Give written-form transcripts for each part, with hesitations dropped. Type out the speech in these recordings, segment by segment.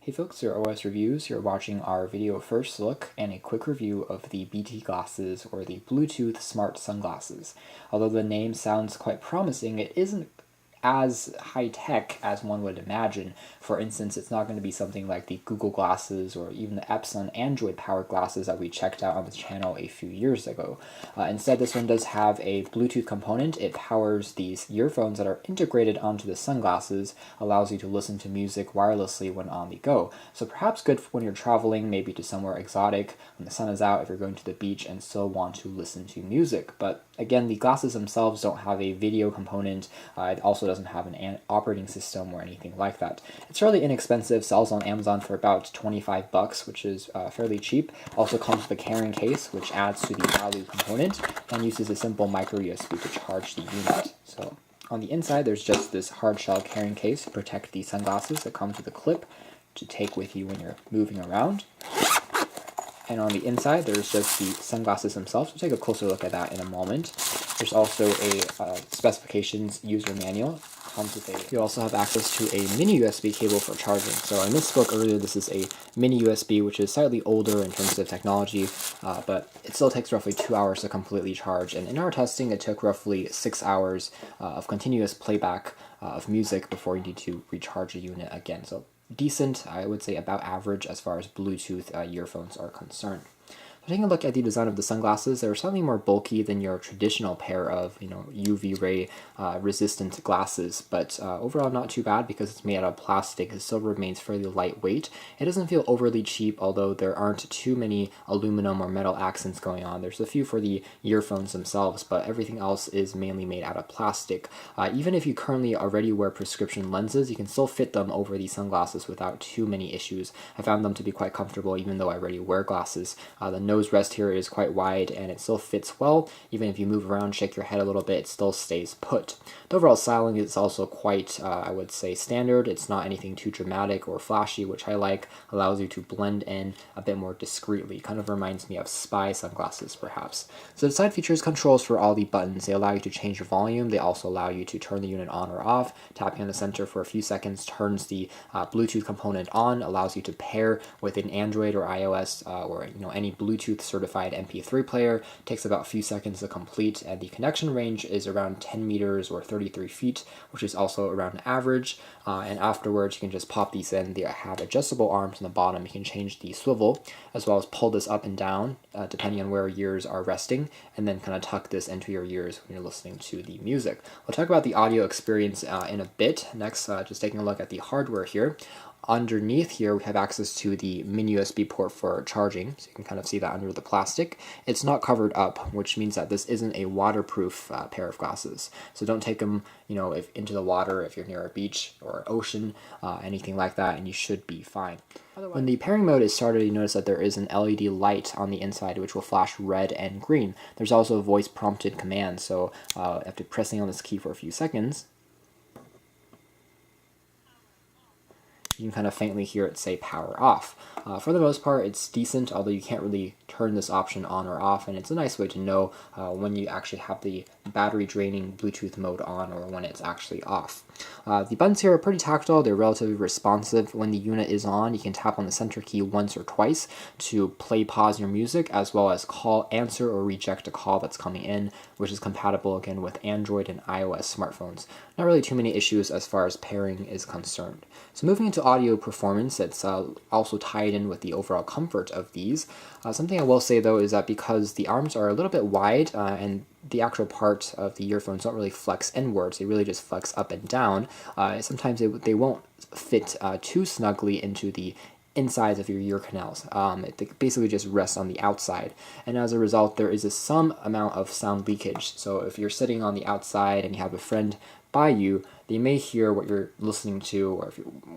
Hey folks, your OS Reviews. You're watching our video first look and a quick review of the BT glasses, or the Bluetooth smart sunglasses. Although the name sounds quite promising, it isn't as high-tech as one would imagine. For instance, it's not going to be something like the Google glasses or even the Epson Android-powered glasses that we checked out on the channel a few years ago. Instead, this one does have a Bluetooth component. It powers these earphones that are integrated onto the sunglasses, allows you to listen to music wirelessly when on the go. So perhaps good when you're traveling, maybe to somewhere exotic, when the sun is out, if you're going to the beach and still want to listen to music. But again, the glasses themselves don't have a video component. It also doesn't have an operating system or anything like that. It's fairly inexpensive, sells on Amazon for about 25 bucks, which is fairly cheap. Also comes with a carrying case, which adds to the value component, and uses a simple micro USB to charge the unit. So on the inside, there's just this hard shell carrying case to protect the sunglasses that comes with a clip to take with you when you're moving around. And on the inside, there's just the sunglasses themselves. We'll take a closer look at that in a moment. There's also a specifications user manual. You also have access to a mini USB cable for charging. So I misspoke earlier, this is a mini USB, which is slightly older in terms of technology, but it still takes roughly 2 hours to completely charge. And in our testing, it took roughly 6 hours of continuous playback of music before you need to recharge the unit again. So decent, I would say about average as far as Bluetooth earphones are concerned. Taking a look at the design of the sunglasses, they're slightly more bulky than your traditional pair of, UV ray resistant glasses, but overall not too bad because it's made out of plastic. It still remains fairly lightweight. It doesn't feel overly cheap, although there aren't too many aluminum or metal accents going on. There's a few for the earphones themselves, but everything else is mainly made out of plastic. Even if you currently already wear prescription lenses, you can still fit them over these sunglasses without too many issues. I found them to be quite comfortable even though I already wear glasses. The nose rest here is quite wide and it still fits well. Even if you move around, shake your head a little bit, it still stays put. The overall styling is also quite, I would say, standard. It's not anything too dramatic or flashy, which I like. Allows you to blend in a bit more discreetly. Kind of reminds me of spy sunglasses, perhaps. So the side features controls for all the buttons. They allow you to change your volume. They also allow you to turn the unit on or off. Tapping on the center for a few seconds turns the Bluetooth component on, allows you to pair with an Android or iOS or any Bluetooth certified MP3 player. Takes about a few seconds to complete, and the connection range is around 10 meters or 33 feet, which is also around average. And afterwards, you can just pop these in. They have adjustable arms on the bottom. You can change the swivel as well as pull this up and down depending on where your ears are resting, and then kind of tuck this into your ears when you're listening to the music. We'll talk about the audio experience in a bit. Next, just taking a look at the hardware here. Underneath here, we have access to the mini USB port for charging, so you can kind of see that under the plastic. It's not covered up, which means that this isn't a waterproof pair of glasses. So don't take them, into the water if you're near a beach or ocean, anything like that, and you should be fine. When the pairing mode is started, you notice that there is an LED light on the inside which will flash red and green. There's also a voice prompted command, so after pressing on this key for a few seconds, you can kind of faintly hear it say power off. For the most part, it's decent, although you can't really turn this option on or off, and it's a nice way to know when you actually have the battery draining Bluetooth mode on or when it's actually off. The buttons here are pretty tactile. They're relatively responsive. When the unit is on, you can tap on the center key once or twice to play, pause your music, as well as call, answer, or reject a call that's coming in, which is compatible again with Android and iOS smartphones. Not really too many issues as far as pairing is concerned. So moving into audio performance, it's also tied in with the overall comfort of these. Something I will say though is that because the arms are a little bit wide and the actual part of the earphones don't really flex inwards, they really just flex up and down. Sometimes they won't fit too snugly into the insides of your ear canals. It basically just rests on the outside, and as a result there is some amount of sound leakage. So if you're sitting on the outside and you have a friend by you, they may hear what you're listening to, or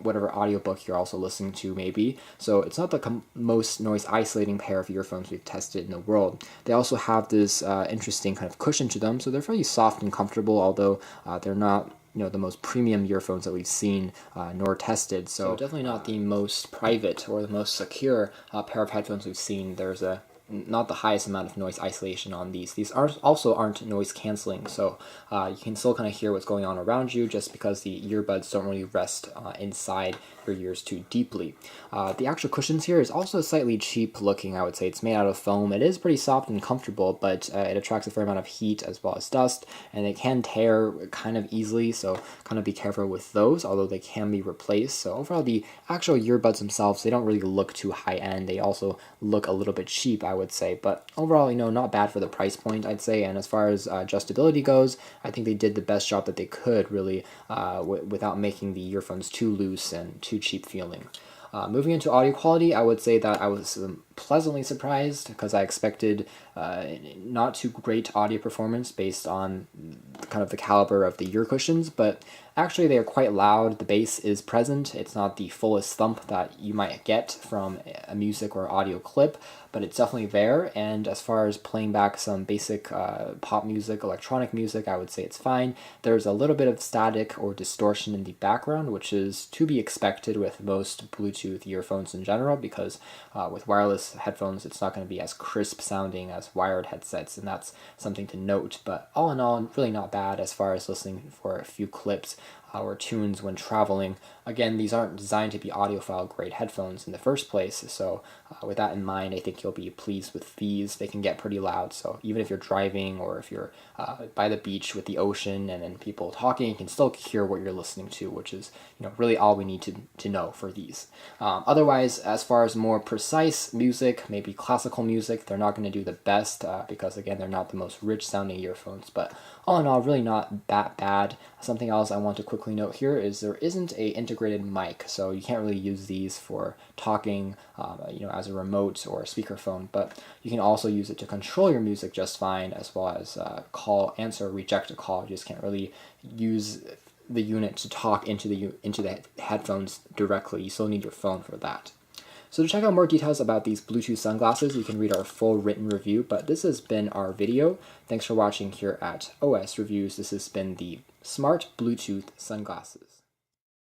whatever audiobook you're also listening to maybe. So it's not the most noise isolating pair of earphones we've tested in the world. They also have this interesting kind of cushion to them, so they're fairly soft and comfortable, although they're not the most premium earphones that we've seen nor tested. So definitely not the most private or the most secure pair of headphones we've seen. There's a not the highest amount of noise isolation on these. These also aren't noise canceling, so you can still kind of hear what's going on around you just because the earbuds don't really rest inside your ears too deeply. The actual cushions here is also slightly cheap looking, I would say. It's made out of foam. It is pretty soft and comfortable, but it attracts a fair amount of heat as well as dust, and it can tear kind of easily, so kind of be careful with those, although they can be replaced. So overall, the actual earbuds themselves, they don't really look too high-end. They also look a little bit cheap, I would say, but overall, not bad for the price point, I'd say. And as far as adjustability goes, I think they did the best job that they could, really, without making the earphones too loose and too cheap feeling. Moving into audio quality, I would say that I was pleasantly surprised because I expected not too great audio performance based on kind of the caliber of the ear cushions, but actually they are quite loud. The bass is present. It's not the fullest thump that you might get from a music or audio clip, but it's definitely there. And as far as playing back some basic pop music, electronic music, I would say it's fine. There's a little bit of static or distortion in the background, which is to be expected with most Bluetooth earphones in general, because with wireless headphones, it's not going to be as crisp sounding as wired headsets, and that's something to note. But all in all, really not bad as far as listening for a few clips or tunes when traveling. Again, these aren't designed to be audiophile grade headphones in the first place, so with that in mind, I think you'll be pleased with these. They can get pretty loud, so even if you're driving or if you're by the beach with the ocean and then people talking, you can still hear what you're listening to, which is really all we need to know for these. Otherwise, as far as more precise music, maybe classical music, they're not going to do the best because, again, they're not the most rich sounding earphones, but all in all, really not that bad. Something else I want to quickly note here is there isn't a integrated mic, so you can't really use these for talking, as a remote or a speakerphone, but you can also use it to control your music just fine, as well as call, answer, reject a call. You just can't really use the unit to talk into the headphones directly. You still need your phone for that. So to check out more details about these Bluetooth sunglasses, you can read our full written review, but this has been our video. Thanks for watching here at OS Reviews. This has been the Smart Bluetooth Sunglasses.